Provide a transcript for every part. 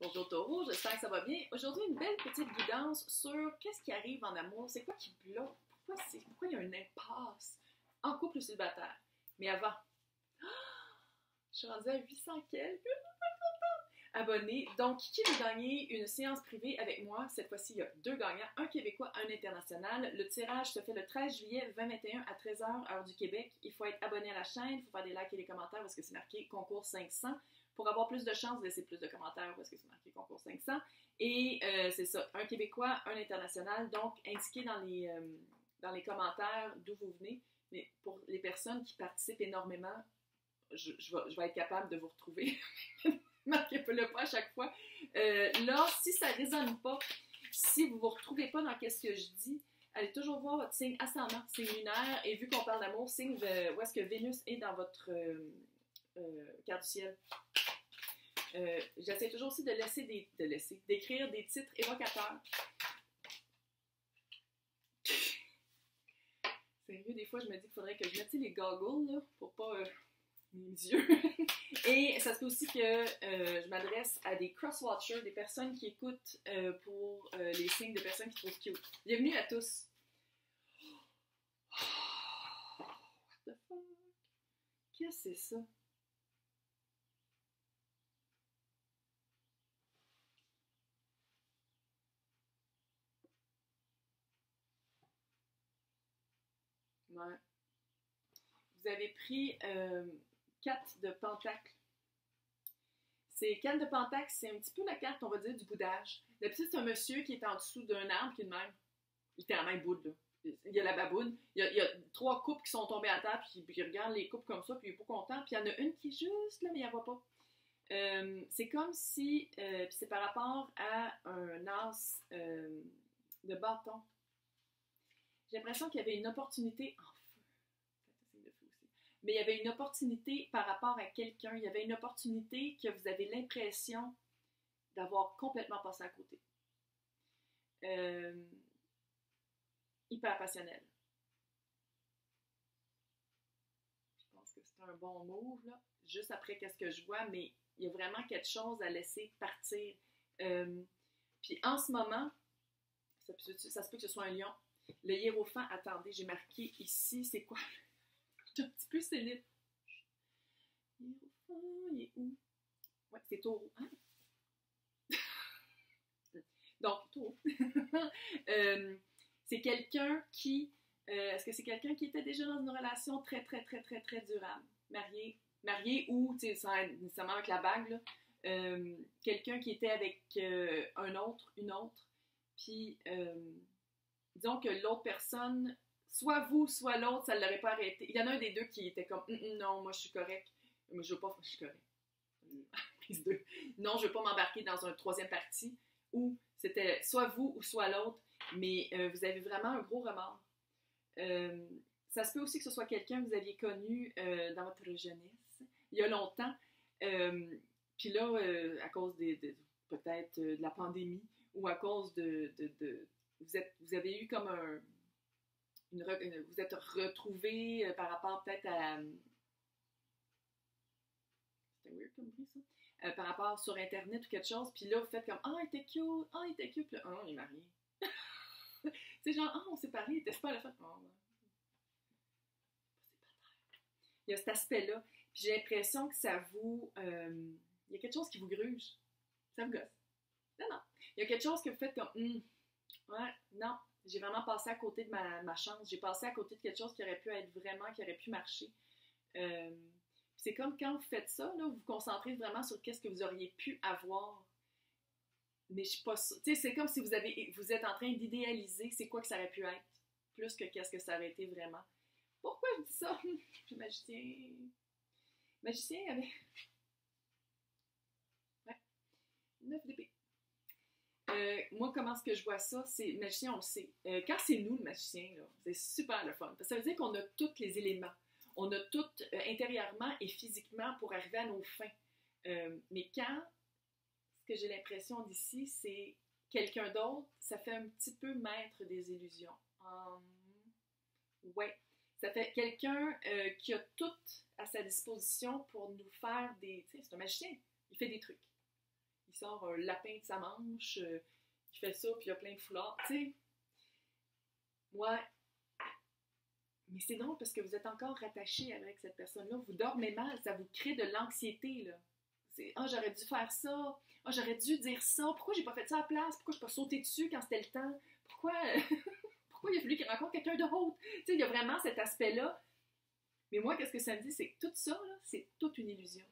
Bonjour Taureau, j'espère que ça va bien. Aujourd'hui, une belle petite guidance sur qu'est-ce qui arrive en amour, c'est quoi qui bloque, pourquoi il y a une impasse en couple ou célibataire. Mais avant, je suis rendue à 800 quelques abonnés. Donc, qui veut gagner une séance privée avec moi? Cette fois-ci, il y a deux gagnants, un Québécois, un international. Le tirage se fait le 13 juillet 2021 à 13h, heure du Québec. Il faut être abonné à la chaîne, il faut faire des likes et des commentaires parce que c'est marqué concours 500. Pour avoir plus de chances, laissez plus de commentaires parce que c'est marqué concours 500. Et c'est ça, un Québécois, un international. Donc, indiquez dans les commentaires d'où vous venez. Mais pour les personnes qui participent énormément, je vais être capable de vous retrouver. Marquez-le pas à chaque fois. Là, si ça ne résonne pas, si vous ne vous retrouvez pas dans ce que je dis, allez toujours voir votre signe ascendant, signe lunaire, et vu qu'on parle d'amour, signe où est-ce que Vénus est dans votre carte du ciel. J'essaie toujours aussi d'écrire des titres évocateurs. Sérieux, des fois, je me dis qu'il faudrait que je mette les goggles là, pour pas mes yeux. Et ça se peut aussi que je m'adresse à des cross-watchers, des personnes qui écoutent pour les signes de personnes qui trouvent cute. Bienvenue à tous. What the fuck? Qu'est-ce que c'est ça? Ouais. Vous avez pris 4 de Pentacle. C'est 4 de Pentacle, c'est un petit peu la carte, on va dire, du boudage. D'habitude, c'est un monsieur qui est en dessous d'un arbre qui est de même. Littéralement, il boude, là. Il y a la baboune. Il y a 3 couples qui sont tombés à terre, puis il regarde les couples comme ça, puis il est pas content. Puis il y en a une qui est juste là, mais il la voit pas. C'est comme si, puis c'est par rapport à un as de bâton. J'ai l'impression qu'il y avait une opportunité en feu. C'est de feu aussi. Mais il y avait une opportunité par rapport à quelqu'un. Il y avait une opportunité que vous avez l'impression d'avoir complètement passé à côté. Hyper passionnel. Je pense que c'est un bon move, là. Juste après qu'est-ce que je vois, mais il y a vraiment quelque chose à laisser partir. Puis en ce moment, ça se peut que ce soit un lion. Le hiérophant, attendez, j'ai marqué ici, c'est quoi? Je suis un petit peu célib. Hiérophant, il est où? Ouais, c'est taureau. Hein? Donc, taureau. C'est quelqu'un qui... est-ce que c'est quelqu'un qui était déjà dans une relation très, très, très, très, très durable? Marié ou, tu sais, sans nécessairement avec la bague, là. Quelqu'un qui était avec une autre, puis disons que l'autre personne, soit vous, soit l'autre, ça ne l'aurait pas arrêté. Il y en a un des deux qui était comme non, moi je suis correct. Mais je veux pas, je suis correct. Non, je veux pas m'embarquer dans un troisième parti où c'était soit vous ou soit l'autre, mais vous avez vraiment un gros remords. Ça se peut aussi que ce soit quelqu'un que vous aviez connu dans votre jeunesse, il y a longtemps, puis là, à cause peut-être de la pandémie ou à cause vous avez eu comme vous êtes retrouvés par rapport peut-être à... C'était weird comme bruit, ça. Par rapport sur Internet ou quelque chose, puis là, vous faites comme « Ah, il était cute, puis là, ah, il est marié. » C'est genre « Ah, on s'est parlé, il était super le fun. » Oh, ouais. Il y a cet aspect-là. Puis j'ai l'impression que ça vous... il y a quelque chose qui vous gruge. Ça vous gosse. Non. Il y a quelque chose que vous faites comme ouais, non. J'ai vraiment passé à côté de ma chance. J'ai passé à côté de quelque chose qui aurait pu être vraiment, qui aurait pu marcher. C'est comme quand vous faites ça, là, vous vous concentrez vraiment sur qu'est-ce que vous auriez pu avoir. Mais je suis pas sûre. Tu sais, c'est comme si vous êtes en train d'idéaliser c'est quoi que ça aurait pu être, plus que qu'est-ce que ça aurait été vraiment. Pourquoi je dis ça? Le magicien avait... Ouais. 9 d'épée. Moi, comment est-ce que je vois ça? C'est, le magicien, on le sait. Quand c'est nous, le magicien, là, c'est super le fun. Parce que ça veut dire qu'on a tous les éléments. On a tout intérieurement et physiquement pour arriver à nos fins. Mais quand, ce que j'ai l'impression d'ici, c'est quelqu'un d'autre, ça fait un petit peu maître des illusions. Ouais. Ça fait quelqu'un qui a tout à sa disposition pour nous faire des... Tu sais, c'est un magicien. Il fait des trucs. il sort un lapin de sa manche, il fait ça, puis il y a plein de foulards, tu sais. Ouais. Mais c'est drôle parce que vous êtes encore rattaché avec cette personne-là, vous dormez mal, ça vous crée de l'anxiété, là. C'est « Ah, j'aurais dû faire ça, ah, j'aurais dû dire ça, pourquoi j'ai pas fait ça à la place, pourquoi je suis pas sautée dessus quand c'était le temps, pourquoi, pourquoi il a fallu qu'il rencontre quelqu'un d'autre? » Tu sais, il y a vraiment cet aspect-là. Mais moi, qu'est-ce que ça me dit? C'est que tout ça, là, c'est toute une illusion.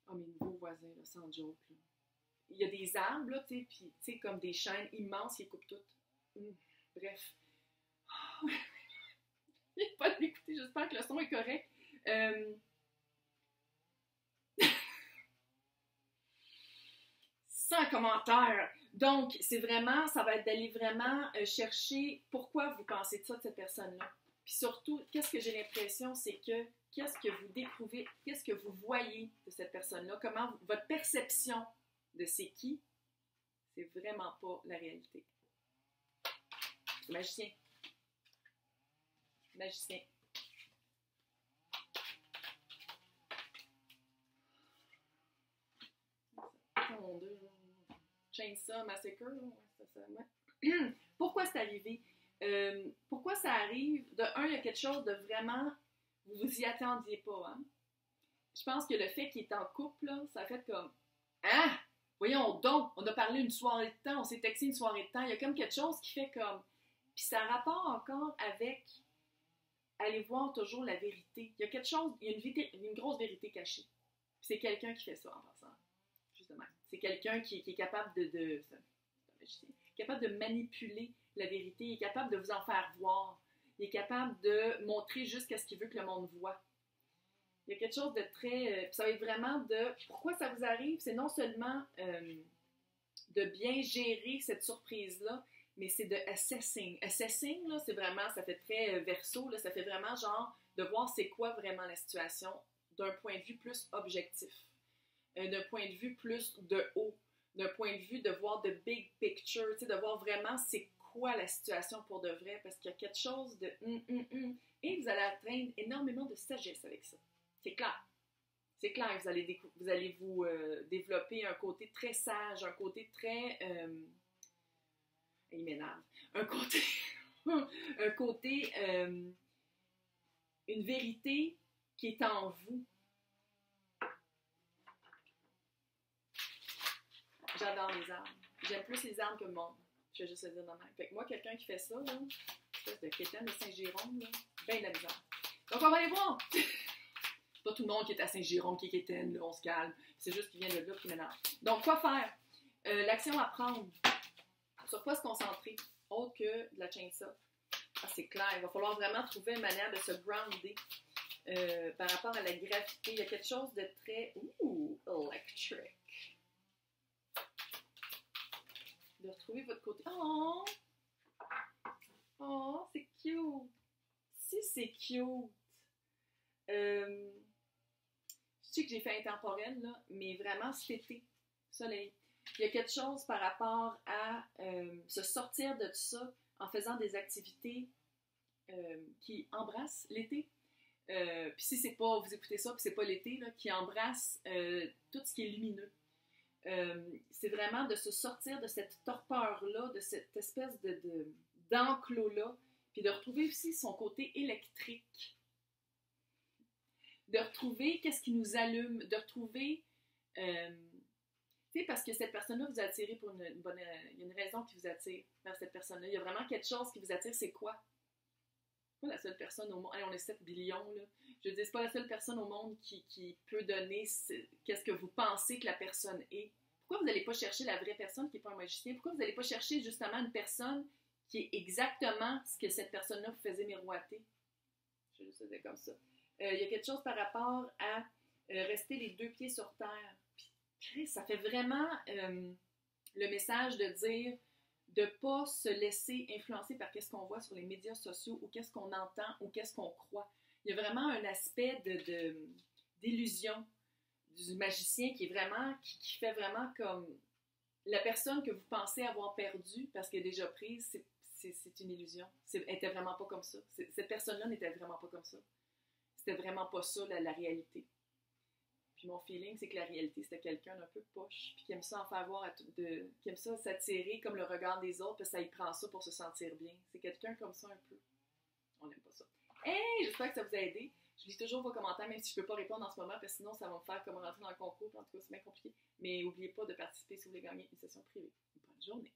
Ah, mes nouveaux voisins, là, sans joke, là. Il y a des arbres, là, tu sais, puis, tu sais, comme des chaînes immenses qui coupent toutes. Bref. Il n'y a pas de m'écouter, j'espère que le son est correct. Sans commentaire. Donc, c'est vraiment, ça va être d'aller vraiment chercher pourquoi vous pensez de ça de cette personne-là. Puis surtout, qu'est-ce que j'ai l'impression, c'est que qu'est-ce que vous découvrez, qu'est-ce que vous voyez de cette personne-là, comment votre perception de c'est qui, c'est vraiment pas la réalité. C'est magicien. Magicien. Mon Dieu. Chainsaw Massacre. Ouais. Pourquoi c'est arrivé? Pourquoi ça arrive? De un, il y a quelque chose de vraiment... Vous vous y attendiez pas, hein? Je pense que le fait qu'il est en couple, là, ça a fait comme... Ah! Voyons donc! On a parlé une soirée de temps, on s'est texté une soirée de temps. Il y a comme quelque chose qui fait comme... Puis ça a rapport encore avec... Aller voir toujours la vérité. Il y a quelque chose... Il y a une grosse vérité cachée. Puis c'est quelqu'un qui fait ça, en passant. Justement. C'est quelqu'un qui est capable capable de manipuler la vérité, il est capable de vous en faire voir, il est capable de montrer juste ce qu'il veut que le monde voit. Il y a quelque chose de très... ça va être vraiment de... Pourquoi ça vous arrive? C'est non seulement de bien gérer cette surprise-là, mais c'est de assessing. Assessing, là, c'est vraiment... Ça fait très verso, là, ça fait vraiment genre de voir c'est quoi vraiment la situation d'un point de vue plus objectif. D'un point de vue plus de haut, d'un point de vue de voir the big picture, de voir vraiment c'est quoi la situation pour de vrai, parce qu'il y a quelque chose de et vous allez atteindre énormément de sagesse avec ça. C'est clair. C'est clair, vous allez vous développer un côté très sage, un côté très... il m'énerve. Un côté... un côté... une vérité qui est en vous. J'adore les arbres. J'aime plus les arbres que le monde. Je vais juste le dire de même. Fait que moi, quelqu'un qui fait ça, là, espèce de quétaine de Saint-Jérôme, là, ben de la misère. Donc, on va aller voir. C'est pas tout le monde qui est à Saint-Jérôme qui est quétaine, là, on se calme. C'est juste qu'il vient de là qui m'énerve. Donc, quoi faire? L'action à prendre. Sur quoi se concentrer? Autre que de la chainsaw. Ah, c'est clair. Il va falloir vraiment trouver une manière de se grounder par rapport à la gravité. Il y a quelque chose de très... electric. De retrouver votre côté. Oh! Oh, c'est cute! Si c'est cute! Je sais que j'ai fait intemporel, là, mais vraiment cet été, soleil. Il y a quelque chose par rapport à se sortir de tout ça en faisant des activités qui embrassent l'été. Puis si c'est pas, vous écoutez ça, puis c'est pas l'été, là, qui embrasse tout ce qui est lumineux. C'est vraiment de se sortir de cette torpeur-là, de cette espèce d'enclos-là, puis de retrouver aussi son côté électrique. De retrouver qu'est-ce qui nous allume, de retrouver... tu sais, parce que cette personne-là vous a attiré pour une bonne... Il y a une raison qui vous attire vers cette personne-là. Il y a vraiment quelque chose qui vous attire, c'est quoi? C'est pas la seule personne au monde... Hey, on est 7 billions, là. Je veux dire, c'est pas la seule personne au monde qui peut donner qu'est-ce que vous pensez que la personne est. Pourquoi vous n'allez pas chercher la vraie personne qui n'est pas un magicien? Pourquoi vous n'allez pas chercher justement une personne qui est exactement ce que cette personne-là vous faisait miroiter? Je vais juste le dire comme ça. Il y a quelque chose par rapport à rester les deux pieds sur terre. Puis, Chris, ça fait vraiment le message de dire de ne pas se laisser influencer par qu'est-ce qu'on voit sur les médias sociaux ou qu'est-ce qu'on entend ou qu'est-ce qu'on croit. Il y a vraiment un aspect d'illusion du magicien qui est vraiment, qui fait vraiment comme la personne que vous pensez avoir perdue parce qu'elle est déjà prise, c'est une illusion. Elle n'était vraiment pas comme ça. Cette personne-là n'était vraiment pas comme ça. C'était vraiment pas ça la réalité. Puis mon feeling, c'est que la réalité, c'était quelqu'un d'un peu poche, puis qui aime ça en faire voir, qui aime ça s'attirer comme le regard des autres, puis ça, il prend ça pour se sentir bien. C'est quelqu'un comme ça un peu. On n'aime pas ça. Hey, j'espère que ça vous a aidé. Je lis toujours vos commentaires, même si je ne peux pas répondre en ce moment, parce que sinon, ça va me faire comme rentrer dans le concours, puis en tout cas, c'est bien compliqué. Mais n'oubliez pas de participer si vous voulez gagner une session privée. Bonne journée.